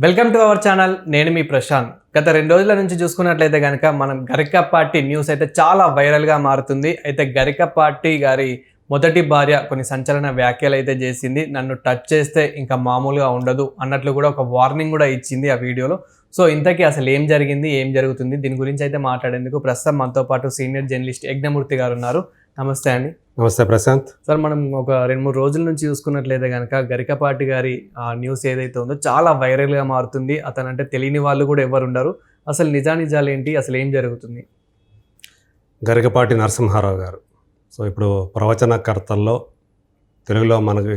Welcome to our channel. నేను మీ ప్రశాంత్. గత 2 రోజుల నుంచి చూసుకున్నట్లయితే కనుక మనం గరికపాటి న్యూస్ అయితే చాలా వైరల్గా మారుతుంది. అయితే గరికపాటి గారి మొదటి భార్య కొన్ని సంచలన వ్యాఖ్యలు అయితే చేసింది. నన్ను టచ్ చేస్తే ఇంకా మామూలుగా ఉండదు అన్నట్లు కూడా ఒక వార్నింగ్ కూడా ఇచ్చింది ఆ వీడియోలో. సో ఇంతకీ అసలు ఏం జరిగింది, ఏం జరుగుతుంది, దీని గురించి అయితే మాట్లాడేందుకు ప్రస్తుతం మనతో పాటు సీనియర్ జర్నలిస్ట్ యజ్ఞమూర్తి గారు ఉన్నారు. నమస్తే అండి. నమస్తే ప్రశాంత్. సార్, మనం ఒక 2-3 రోజుల నుంచి చూసుకున్నట్లయితే కనుక గరికపాటి గారి న్యూస్ ఏదైతే ఉందో చాలా వైరల్గా మారుతుంది. అతనంటే తెలియని వాళ్ళు కూడా ఎవరు ఉండరు. అసలు నిజాలు ఏంటి, అసలు ఏం జరుగుతుంది? గరికపాటి నరసింహారావు గారు ఇప్పుడు ప్రవచనకర్తల్లో తెలుగులో మనకి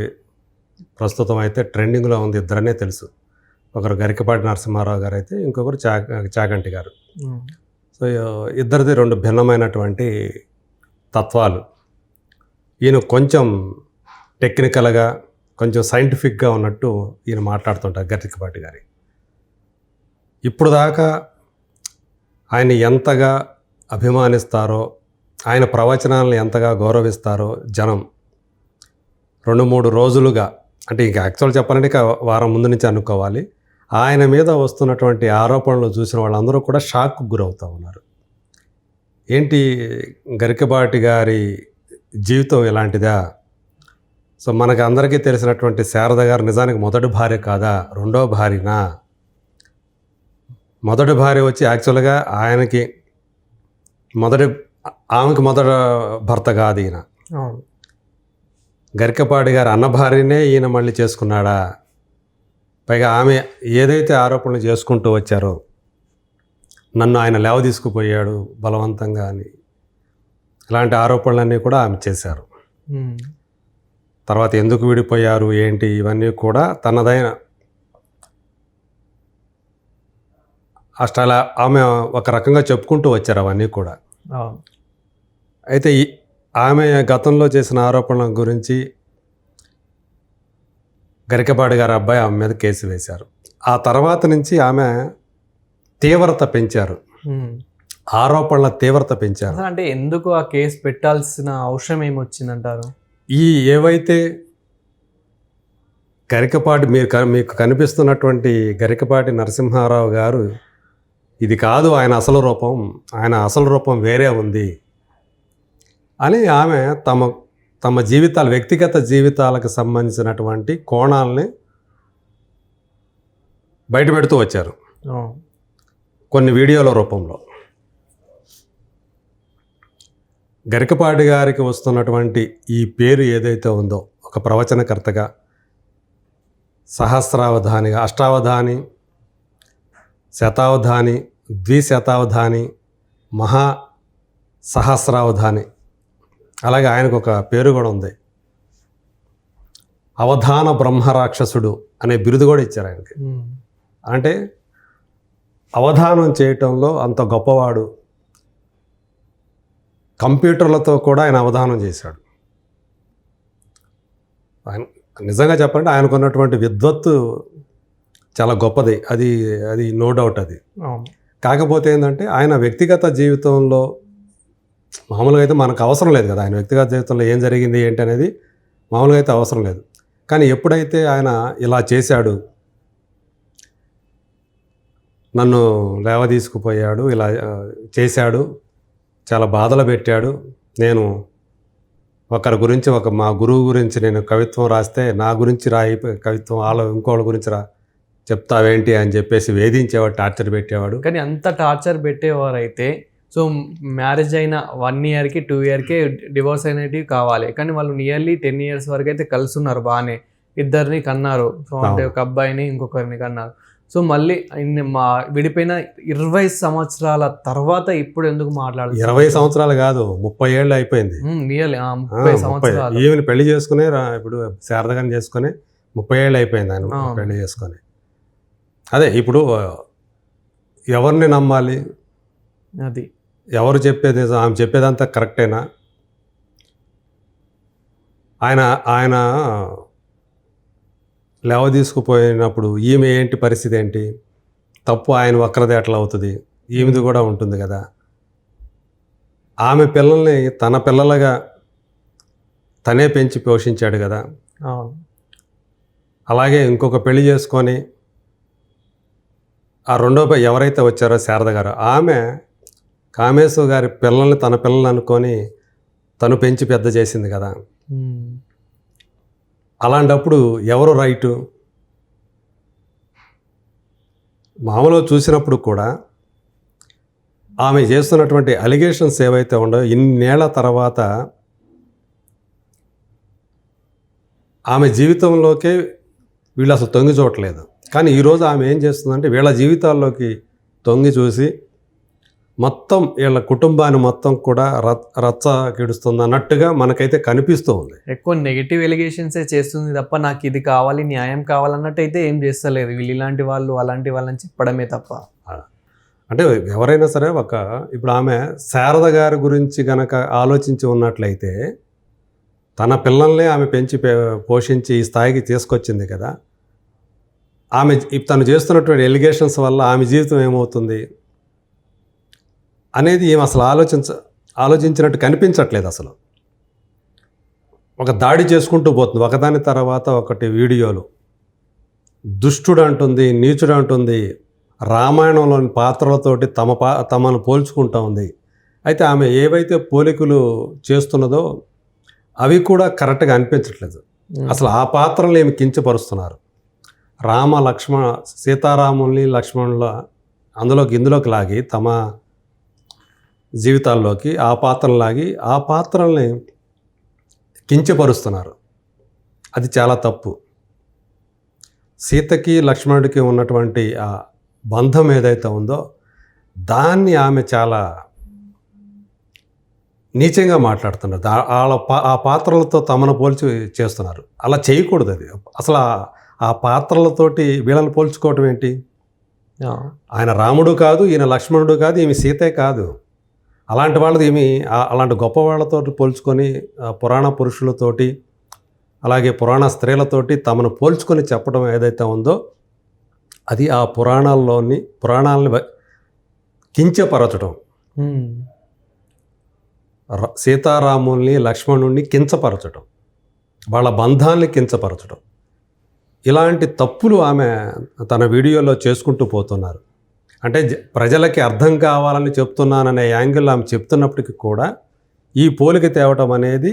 ప్రస్తుతం అయితే ట్రెండింగ్లో ఉంది. ఇద్దరనే తెలుసు. ఒకరు గరికపాటి నరసింహారావు గారు అయితే ఇంకొకరు చాగంటి గారు. సో ఇద్దరిది 2 భిన్నమైనటువంటి తత్వాలు. ఈయన కొంచెం టెక్నికల్గా కొంచెం సైంటిఫిక్గా ఉన్నట్టు ఈయన మాట్లాడుతుంటారు గరికపాటి గారి. ఇప్పుడు దాకా ఆయన ఎంతగా అభిమానిస్తారో, ఆయన ప్రవచనాలను ఎంతగా గౌరవిస్తారో జనం 2-3 రోజులుగా, అంటే ఇంకా యాక్చువల్ చెప్పాలంటే ఇక వారం ముందు నుంచి అనుకోవాలి, ఆయన మీద వస్తున్నటువంటి ఆరోపణలు చూసిన వాళ్ళందరూ కూడా షాక్కు గురవుతూ ఉన్నారు. ఏంటి గరికపాటి గారి జీవితం ఇలాంటిదా? సో మనకు అందరికీ తెలిసినటువంటి శారద గారు నిజానికి మొదటి భార్య కాదా, రెండో భార్యనా? మొదటి భార్య వచ్చి యాక్చువల్గా ఆమెకి మొదటి భర్త కాదు ఈయన. గరికపాటి గారు అన్న భార్యనే ఈయన మళ్ళీ చేసుకున్నాడా? పైగా ఆమె ఏదైతే ఆరోపణలు చేసుకుంటూ వచ్చారో, నన్ను ఆయన లేవ తీసుకుపోయాడు బలవంతంగా అని, ఇలాంటి ఆరోపణలన్నీ కూడా ఆమె చేశారు. తర్వాత ఎందుకు విడిపోయారు ఏంటి, ఇవన్నీ కూడా తనదైన అలా ఆమె ఒక రకంగా చెప్పుకుంటూ వచ్చారు అవన్నీ కూడా. అయితే ఆమె గతంలో చేసిన ఆరోపణల గురించి గరికపాటి గారి అబ్బాయి ఆమె మీద కేసు వేశారు. ఆ తర్వాత నుంచి ఆమె తీవ్రత పెంచారు, ఆరోపణల తీవ్రత పెంచారు. అంటే ఎందుకు ఆ కేసు పెట్టాల్సిన అవసరం ఏమొచ్చిందంటారు? ఏవైతే గరికపాటి మీకు కనిపిస్తున్నటువంటి గరికపాటి నరసింహారావు గారు ఇది కాదు ఆయన అసలు రూపం వేరే ఉంది అని ఆమె తమ జీవితాలు, వ్యక్తిగత జీవితాలకు సంబంధించినటువంటి కోణాలని బయటపెడుతూ వచ్చారు కొన్ని వీడియోల రూపంలో. గరికపాటి గారికి వస్తున్నటువంటి ఈ పేరు ఏదైతే ఉందో, ఒక ప్రవచనకర్తగా, సహస్రావధానిగా, అష్టావధాని, శతావధాని, ద్విశతావధాని, మహా సహస్రావధాని, అలాగే ఆయనకు ఒక పేరు కూడా ఉంది, అవధాన బ్రహ్మరాక్షసుడు అనే బిరుదు కూడా ఇచ్చారు ఆయనకి. అంటే అవధానం చేయటంలో అంత గొప్పవాడు. కంప్యూటర్లతో కూడా ఆయన అవధానం చేశాడు. ఆయన నిజంగా చెప్పాలంటే ఆయనకు ఉన్నటువంటి విద్వత్తు చాలా గొప్పది, అది నో డౌట్. అది కాకపోతే ఏంటంటే ఆయన వ్యక్తిగత జీవితంలో మామూలుగా అయితే మనకు అవసరం లేదు కదా, ఆయన వ్యక్తిగత జీవితంలో ఏం జరిగింది ఏంటి అనేది మామూలుగా అయితే అవసరం లేదు. కానీ ఎప్పుడైతే ఆయన ఇలా చేశాడు, నన్ను లేవ తీసుకుపోయాడు, ఇలా చేశాడు, చాలా బాధలు పెట్టాడు, నేను ఒకరి గురించి మా గురువు గురించి నేను కవిత్వం రాస్తే నా గురించి రాయి కవిత్వం, ఇంకోళ్ళ గురించి చెప్తావేంటి అని చెప్పేసి వేధించేవాడు, టార్చర్ పెట్టేవాడు. కానీ అంత టార్చర్ పెట్టేవారు అయితే, సో మ్యారేజ్ అయిన 1 yearకి 2 yearకే డివోర్స్ అనేటివి కావాలి. కానీ వాళ్ళు నియర్లీ 10 years వరకు అయితే కలిసి ఉన్నారు, బాగానే ఇద్దరిని కన్నారు. సో అంటే ఒక అబ్బాయిని ఇంకొకరిని కన్నారు. సో మళ్ళీ విడిపోయిన 20 సంవత్సరాల తర్వాత ఇప్పుడు ఎందుకు మాట్లాడాలి? 20 సంవత్సరాలు కాదు, 30 ఏళ్ళు అయిపోయింది. నియర్లీ 30 సంవత్సరాలు. ఈమెను పెళ్లి చేసుకుని ఇప్పుడు శారదగాని చేసుకుని 30 ఏళ్ళు అయిపోయింది ఆయన పెళ్లి చేసుకొని. అదే ఇప్పుడు ఎవరిని నమ్మాలి? అది ఎవరు చెప్పేది ఆమె చెప్పేదంతా కరెక్టేనా? ఆయన లేవ తీసుకుపోయినప్పుడు ఈమె ఏంటి పరిస్థితి ఏంటి? తప్పు ఆయన ఒక్కరిదే ఎట్లా అవుతుంది? ఈమెది కూడా ఉంటుంది కదా. ఆమె పిల్లల్ని తన పిల్లలుగా తనే పెంచి పోషించాడు కదా. అలాగే ఇంకొక పెళ్లి చేసుకొని ఆ రెండో ఎవరైతే వచ్చారో శారద గారు, ఆమె కామేశ్వర గారి పిల్లల్ని తన పిల్లల్ని అనుకొని తను పెంచి పెద్ద చేసింది కదా. అలాంటప్పుడు ఎవరు రైటు? మామూలుగా చూసినప్పుడు కూడా ఆమె చేస్తున్నటువంటి అలిగేషన్స్ ఏవైతే ఉండవో ఇన్నేళ్ల తర్వాత ఆమె జీవితంలోకే వీళ్ళు అసలు తొంగి చూడట్లేదు. కానీ ఈరోజు ఆమె ఏం చేస్తుందంటే వీళ్ళ జీవితాల్లోకి తొంగి చూసి మొత్తం వీళ్ళ కుటుంబాన్ని మొత్తం కూడా రచ్చ కిడుస్తుంది అన్నట్టుగా మనకైతే కనిపిస్తూ ఉంది. ఎక్కువ నెగిటివ్ ఎలిగేషన్సే చేస్తుంది తప్ప నాకు ఇది కావాలి, న్యాయం కావాలన్నట్టు అయితే ఏం చేస్తలేదు. వీళ్ళు ఇలాంటి వాళ్ళు అలాంటి వాళ్ళని చెప్పడమే తప్ప. అంటే ఎవరైనా సరే ఇప్పుడు ఆమె శారద గారి గురించి గనక ఆలోచించి ఉన్నట్లయితే తన పిల్లల్ని ఆమె పెంచి పోషించి ఈ స్థాయికి తీసుకొచ్చింది కదా. ఆమె తను చేస్తున్నటువంటి ఎలిగేషన్స్ వల్ల ఆమె జీవితం ఏమవుతుంది అనేది ఏం అసలు ఆలోచించినట్టు కనిపించట్లేదు. అసలు ఒక దాడి చేసుకుంటూ పోతుంది, ఒకదాని తర్వాత ఒకటి వీడియోలు. దుష్టుడు అంటుంది, నీచుడు అంటుంది, రామాయణంలోని పాత్రలతోటి తమను పోల్చుకుంటూ ఉంది. అయితే ఆమె ఏవైతే పోలికలు చేస్తున్నదో అవి కూడా కరెక్ట్గా అనిపించట్లేదు. అసలు ఆ పాత్రలు ఏమి కించపరుస్తున్నారు. రామ లక్ష్మణ సీతారాముల్ని లక్ష్మణుల ఇందులోకి లాగి తమ జీవితాల్లోకి ఆ పాత్రల్ని కించపరుస్తున్నారు. అది చాలా తప్పు. సీతకి లక్ష్మణుడికి ఉన్నటువంటి ఆ బంధం ఏదైతే ఉందో దాన్ని ఆమె చాలా నీచంగా మాట్లాడుతున్నారు. ఆ పాత్రలతో తమను పోల్చి చేస్తున్నారు. అలా చేయకూడదు. అది అసలు ఆ పాత్రలతోటి వీళ్ళని పోల్చుకోవటం ఏంటి? ఆయన రాముడు కాదు, ఈయన లక్ష్మణుడు కాదు, ఈమె సీతే కాదు. అలాంటి వాళ్ళది అలాంటి గొప్ప వాళ్ళతో పోల్చుకొని పురాణ పురుషులతోటి అలాగే పురాణ స్త్రీలతోటి తమను పోల్చుకొని చెప్పడం ఏదైతే ఉందో అది ఆ పురాణాలని కించపరచడం. సీతారాముల్ని లక్ష్మణుణ్ణి కించపరచడం, వాళ్ళ బంధాన్ని కించపరచడం, ఇలాంటి తప్పులు ఆమె తన వీడియోలో చేసుకుంటూ పోతున్నారు. అంటే ప్రజలకి అర్థం కావాలని చెప్తున్నాననే యాంగిల్ ఆమె చెప్తున్నప్పటికీ కూడా ఈ పోలిక తేవటం అనేది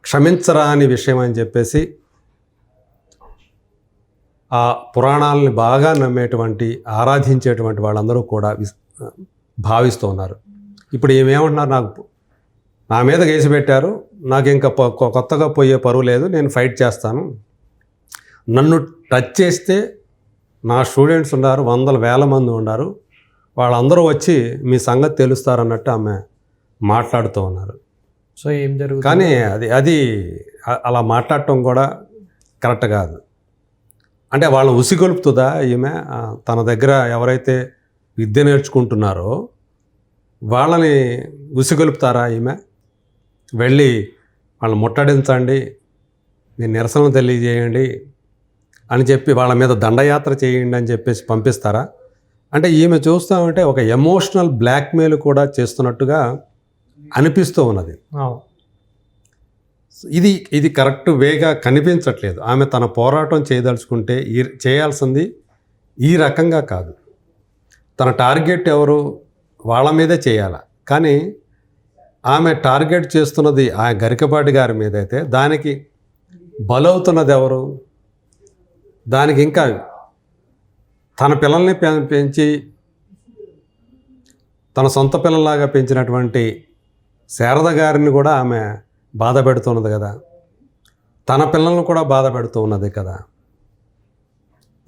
క్షమించరాని విషయం అని చెప్పేసి ఆ పురాణాలని బాగా నమ్మేటువంటి ఆరాధించేటువంటి వాళ్ళందరూ కూడా భావిస్తూ ఉన్నారు. ఇప్పుడు ఏమేమంటున్నారు, నా మీద కేసు పెట్టారు, నాకు ఇంకా కొత్తగా పోయే పరువు లేదు, నేను ఫైట్ చేస్తాను, నన్ను టచ్ చేస్తే నా స్టూడెంట్స్ ఉన్నారు, వందల వేల మంది ఉన్నారు, వాళ్ళందరూ వచ్చి మీ సంగతి తెలుస్తారన్నట్టు ఆమె మాట్లాడుతూ ఉన్నారు. సో ఏం జరుగుతుంది? కానీ అది అలా మాట్లాడటం కూడా కరెక్ట్ కాదు. అంటే వాళ్ళని ఉసిగొలుపుతుందా ఈమె? తన దగ్గర ఎవరైతే విద్య నేర్చుకుంటున్నారో వాళ్ళని ఉసిగొలుపుతారా ఈమె? వెళ్ళి వాళ్ళని ముట్టడించండి, మీ నిరసన తెలియజేయండి అని చెప్పి వాళ్ళ మీద దండయాత్ర చేయండి అని చెప్పేసి పంపిస్తారా? అంటే ఈమె చూస్తామంటే ఒక ఎమోషనల్ బ్లాక్మెయిల్ కూడా చేస్తున్నట్టుగా అనిపిస్తూ ఉన్నది. ఇది కరెక్ట్ వేగా కనిపించట్లేదు. ఆమె తన పోరాటం చేయదలుచుకుంటే చేయాల్సింది ఈ రకంగా కాదు. తన టార్గెట్ ఎవరు, వాళ్ళ మీదే చేయాలి. కానీ ఆమె టార్గెట్ చేస్తున్నది ఆ గరికపాటి గారి మీద అయితే దానికి బలవుతున్నది ఎవరు? దానికి ఇంకా తన పిల్లల్ని పెంచి తన సొంత పిల్లల్లాగా పెంచినటువంటి శారద గారిని కూడా ఆమె బాధ పెడుతున్నది కదా, తన పిల్లలను కూడా బాధ పెడుతూ ఉన్నది కదా.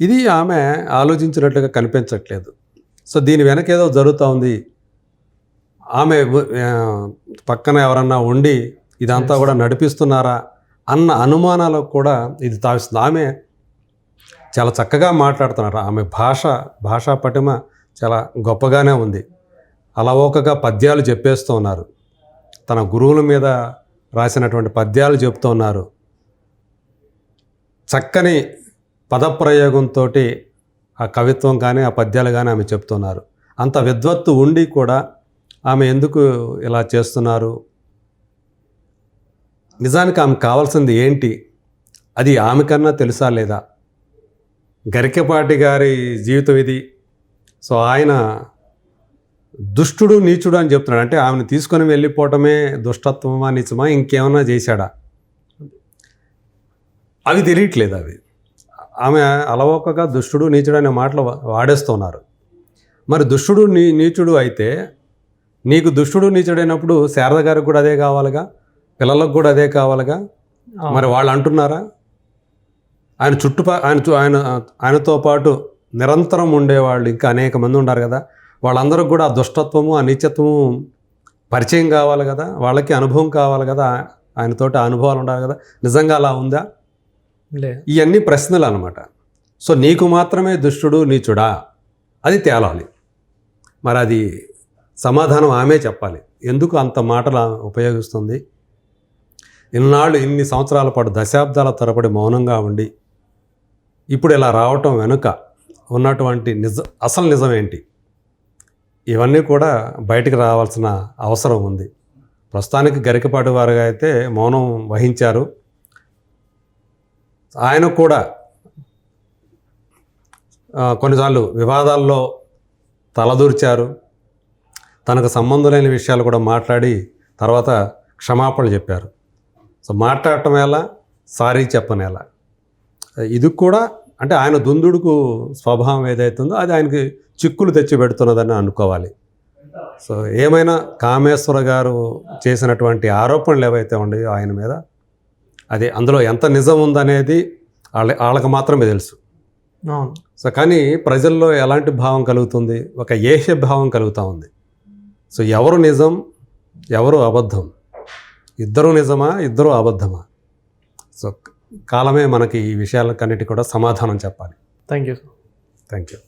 ఇది ఆమె ఆలోచించినట్లుగా కనిపించట్లేదు. సో దీని వెనక ఏదో జరుగుతూ ఉంది. ఆమె పక్కన ఎవరన్నా ఉండి ఇదంతా కూడా నడిపిస్తున్నారా అన్న అనుమానాలకు కూడా ఇది తావిస్తుంది. ఆమె చాలా చక్కగా మాట్లాడుతున్నారు. ఆమె భాషా పటిమ చాలా గొప్పగానే ఉంది. అలవోకగా పద్యాలు చెప్పేస్తూ ఉన్నారు. తన గురువుల మీద రాసినటువంటి పద్యాలు చెప్తూ ఉన్నారు. చక్కని పదప్రయోగంతో ఆ కవిత్వం కానీ ఆ పద్యాలు కానీ ఆమె చెప్తున్నారు. అంత విద్వత్తు ఉండి కూడా ఆమె ఎందుకు ఇలా చేస్తున్నారు? నిజానికి ఆమెకు కావాల్సింది ఏంటి? అది ఆమె కన్నా తెలుసా లేదా? గరికపాటి గారి జీవితం ఇది, సో ఆయన దుష్టుడు నీచుడు అని చెప్తున్నాడు. అంటే ఆమెను తీసుకొని వెళ్ళిపోవటమే దుష్టత్వమా నీచమా ఇంకేమన్నా చేశాడా అవి తెలియట్లేదు. అవి ఆమె అలవోకగా దుష్టుడు నీచుడు అనే మాటలు వాడేస్తున్నారు. మరి దుష్టుడు నీచుడు అయితే నీకు దుష్టుడు నీచుడైనప్పుడు శారద గారికి కూడా అదే కావాలిగా, పిల్లలకు కూడా అదే కావాలిగా. మరి వాళ్ళు అంటున్నారా? ఆయనతో పాటు నిరంతరం ఉండేవాళ్ళు ఇంకా అనేక మంది ఉన్నారు కదా, వాళ్ళందరికీ కూడా ఆ దుష్టత్వము ఆ నీచత్వము పరిచయం కావాలి కదా, వాళ్ళకి అనుభవం కావాలి కదా, ఆయనతోటి అనుభవాలు ఉండాలి కదా. నిజంగా అలా ఉందా? ఇవన్నీ ప్రశ్నలు అన్నమాట. సో నీకు మాత్రమే దుష్టుడు నీచుడా అది తేలాలి. మరి అది సమాధానం ఆమె చెప్పాలి. ఎందుకు అంత మాటలు ఉపయోగిస్తుంది? ఇన్ని సంవత్సరాల పాటు దశాబ్దాల తరబడి మౌనంగా ఉండి ఇప్పుడు ఇలా రావటం వెనుక ఉన్నటువంటి అసలు నిజం ఏంటి? ఇవన్నీ కూడా బయటికి రావాల్సిన అవసరం ఉంది. ప్రస్తుతానికి గరికపాటి వారుగా అయితే మౌనం వహించారు. ఆయన కూడా కొన్నిసార్లు వివాదాల్లో తలదూర్చారు. తనకు సంబంధం లేని విషయాలు కూడా మాట్లాడి తర్వాత క్షమాపణలు చెప్పారు. సో మాట్లాడటం ఎలా, సారీ చెప్పని ఎలా, ఇది కూడా అంటే ఆయన దుందుడుకు స్వభావం ఏదైతుందో అది ఆయనకి చిక్కులు తెచ్చి పెడుతున్నదని అనుకోవాలి. సో ఏమైనా కామేశ్వర గారు చేసినటువంటి ఆరోపణలు ఏవైతే ఉన్నాయో ఆయన మీద, అది అందులో ఎంత నిజం ఉందనేది వాళ్ళకి మాత్రమే తెలుసు. సో కానీ ప్రజల్లో ఎలాంటి భావం కలుగుతుంది? ఒక ఏహ్య భావం కలుగుతూ ఉంది. సో ఎవరు నిజం, ఎవరు అబద్ధం? ఇద్దరు నిజమా, ఇద్దరు అబద్ధమా? సో కాలమే మనకి ఈ విషయాలకన్నిటి కూడా సమాధానం చెప్పాలి. Thank you. Thank you.